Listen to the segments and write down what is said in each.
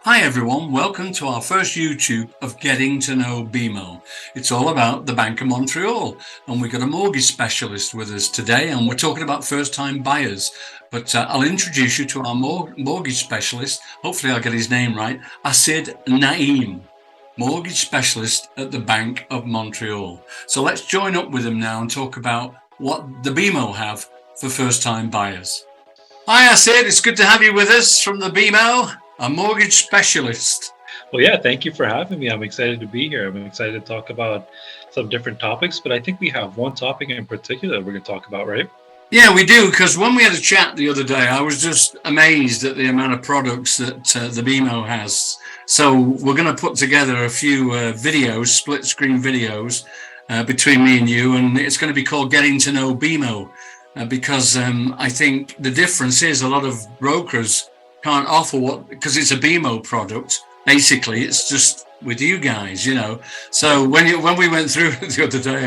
Hi everyone, welcome to our first YouTube of Getting to Know BMO. It's all about the Bank of Montreal, and we've got a mortgage specialist with us today, and we're talking about first-time buyers. But I'll introduce you to our mortgage specialist. Hopefully I'll get his name right. Assad Naeem, mortgage specialist at the Bank of Montreal. So let's join up with him now and talk about what the BMO have for first-time buyers. Hi Assad, it's good to have you with us from the BMO. A mortgage specialist. Well, yeah, thank you for having me. I'm excited to be here. I'm excited to talk about some different topics, but I think we have one topic in particular we're going to talk about, right? Yeah, we do, because when we had a chat the other day, I was just amazed at the amount of products that the BMO has. So we're going to put together a few videos, split screen videos between me and you, and it's going to be called Getting to Know BMO, because I think the difference is a lot of brokers can't offer what, because it's a BMO product. Basically, it's just with you guys, So when we went through it the other day,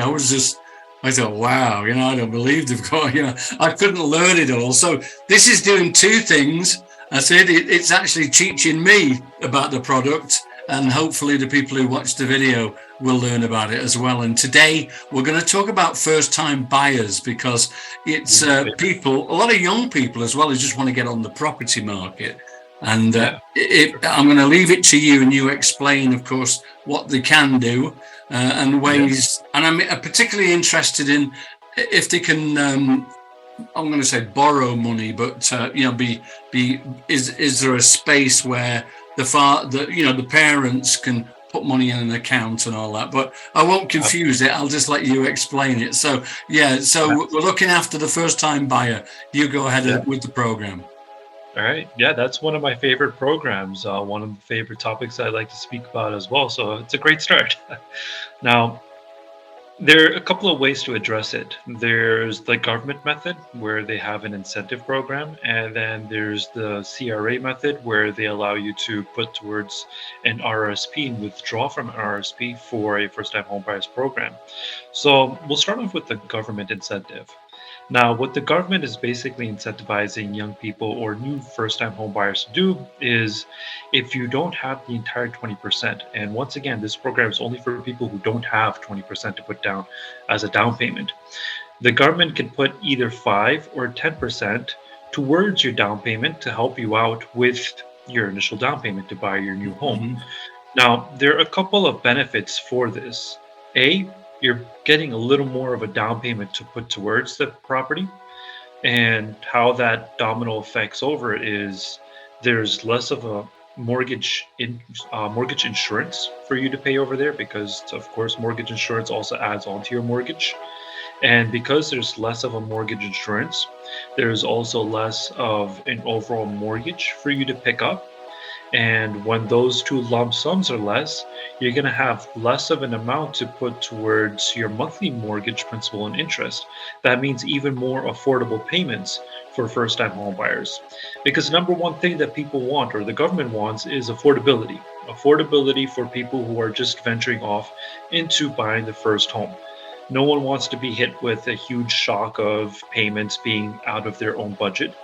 I thought, wow, I don't believe they've got, I couldn't learn it all. So this is doing two things. I said it's actually teaching me about the product, and hopefully the people who watch the video will learn about it as well. And today we're going to talk about first-time buyers, because it's people, a lot of young people as well, who just want to get on the property market. And I'm going to leave it to you, and you explain, of course, what they can do and ways. And I'm particularly interested in if they can. I'm going to say borrow money, but is there a space where the parents can put money in an account and all that? But I won't confuse it. I'll just let you explain it. So we're looking after the first-time buyer. You go ahead with the program. All right. Yeah, that's one of my favorite programs. One of the favorite topics I like to speak about as well. So it's a great start. Now, there are a couple of ways to address it. There's the government method, where they have an incentive program, and then there's the CRA method, where they allow you to put towards an RRSP and withdraw from an RRSP for a first-time homebuyers program. So we'll start off with the government incentive. Now, what the government is basically incentivizing young people or new first-time home buyers to do is, if you don't have the entire 20%, and once again, this program is only for people who don't have 20% to put down as a down payment, the government can put either 5 or 10% towards your down payment to help you out with your initial down payment to buy your new home. Mm-hmm. Now, there are a couple of benefits for this. You're getting a little more of a down payment to put towards the property, and how that domino effects over it is there's less of a mortgage insurance for you to pay over there, because of course mortgage insurance also adds onto your mortgage. And because there's less of a mortgage insurance, there's also less of an overall mortgage for you to pick up. And when those two lump sums are less, you're going to have less of an amount to put towards your monthly mortgage principal and interest. That means even more affordable payments for first-time home buyers. Because number one thing that people want, or the government wants, is affordability. Affordability for people who are just venturing off into buying the first home. No one wants to be hit with a huge shock of payments being out of their own budget.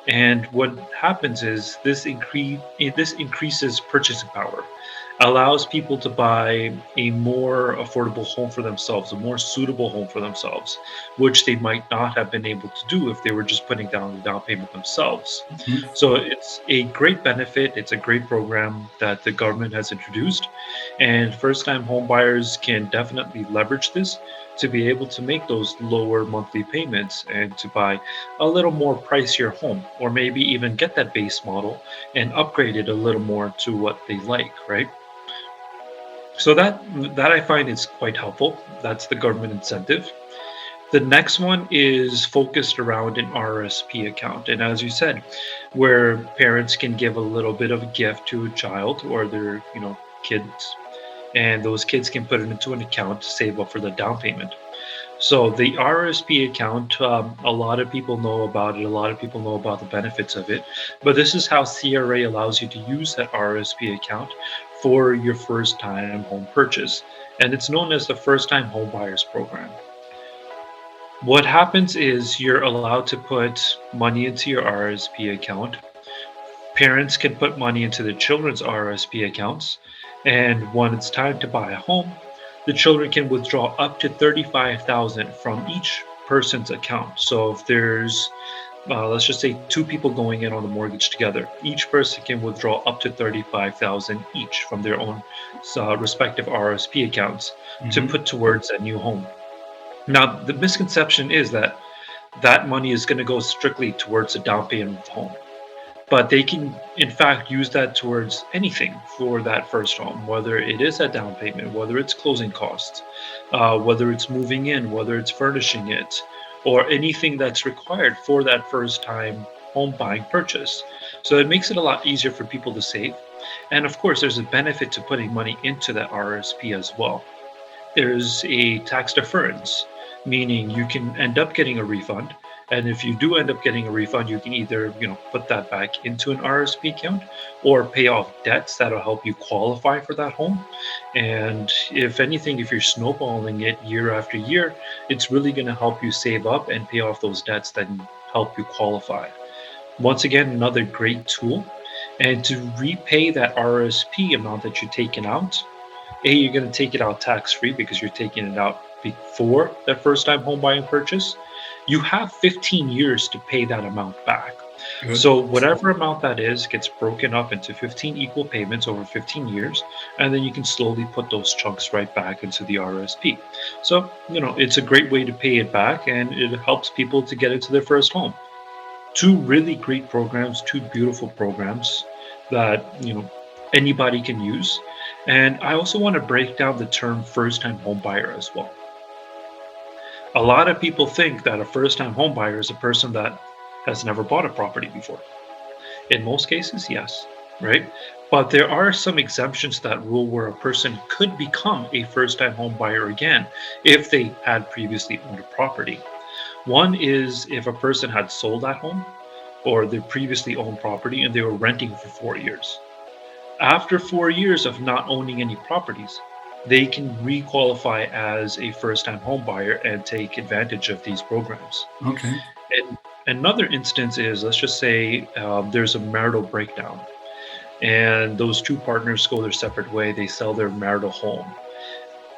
And what happens is this increases purchasing power, allows people to buy a more affordable home for themselves, a more suitable home for themselves, which they might not have been able to do if they were just putting down the down payment themselves. Mm-hmm. So it's a great benefit. It's a great program that the government has introduced, and first-time home buyers can definitely leverage this to be able to make those lower monthly payments and to buy a little more pricier home, or maybe even get that base model and upgrade it a little more to what they like, right? So that I find is quite helpful. That's the government incentive. The next one is focused around an RSP account. And as you said, where parents can give a little bit of a gift to a child or their, kids, and those kids can put it into an account to save up for the down payment. So the RSP account, a lot of people know about it. A lot of people know about the benefits of it. But this is how CRA allows you to use that RSP account for your first time home purchase. And it's known as the First Time Home Buyers Program. What happens is you're allowed to put money into your RSP account Parents can put money into their children's RSP accounts, and when it's time to buy a home, the children can withdraw up to 35,000 from each person's account. So if there's let's just say two people going in on the mortgage together, each person can withdraw up to 35,000 each from their own respective RSP accounts to Mhm. put towards a new home. Now, the misconception is that that money is going to go strictly towards the down payment of the home, but they can in fact use that towards anything for that first home, whether it is a down payment, whether it's closing costs, whether it's moving in, whether it's furnishing it, or anything that's required for that first time home buying purchase. So it makes it a lot easier for people to save. And of course, there's a benefit to putting money into that RSP as well. There's a tax deference, meaning you can end up getting a refund. And if you do end up getting a refund, you can either, put that back into an RSP account or pay off debts that'll help you qualify for that home. And if anything, if you're snowballing it year after year, it's really going to help you save up and pay off those debts that help you qualify. Once again, another great tool. And to repay that RSP amount that you've taken out, you're going to take it out tax free because you're taking it out before that first time home buying purchase. You have 15 years to pay that amount back. Good. So whatever amount that is gets broken up into 15 equal payments over 15 years, and then you can slowly put those chunks right back into the RSP. So, it's a great way to pay it back, and it helps people to get into their first home. Two really great programs, two beautiful programs that, anybody can use. And I also want to break down the term first time home buyer as well. A lot of people think that a first time home buyer is a person that has never bought a property before. In most cases, yes, right? But there are some exemptions to that rule where a person could become a first time home buyer again if they had previously owned a property. One is if a person had sold that home or their previously owned property and they were renting for 4 years. After 4 years of not owning any properties, they can re-qualify as a first-time home buyer and take advantage of these programs. Okay. And another instance is, let's just say there's a marital breakdown, and those two partners go their separate way. They sell their marital home.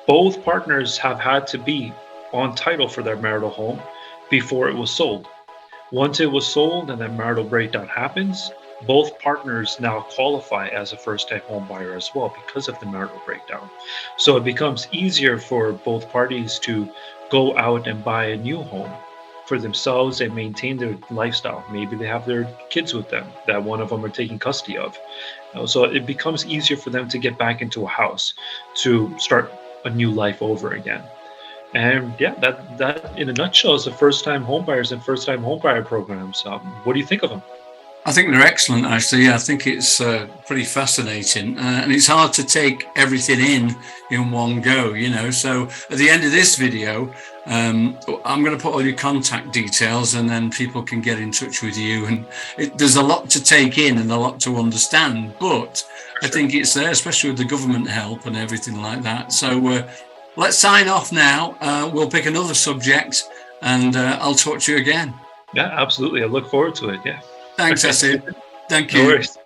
Both partners have had to be on title for their marital home before it was sold. Once it was sold and that marital breakdown happens, both partners now qualify as a first-time home buyer as well because of the marital breakdown. So it becomes easier for both parties to go out and buy a new home for themselves and maintain their lifestyle. Maybe they have their kids with them that one of them are taking custody of. So it becomes easier for them to get back into a house to start a new life over again. And yeah, that in a nutshell is the first-time home buyers and first-time home buyer programs. What do you think of them? I think they're excellent, actually. Yeah, I think it's pretty fascinating. And it's hard to take everything in one go, So at the end of this video, I'm going to put all your contact details and then people can get in touch with you. And there's a lot to take in and a lot to understand. But I think it's there, especially with the government help and everything like that. So let's sign off now. We'll pick another subject and I'll talk to you again. Yeah, absolutely. I look forward to it. Yeah. Thanks, Assad. Thank No you. worries.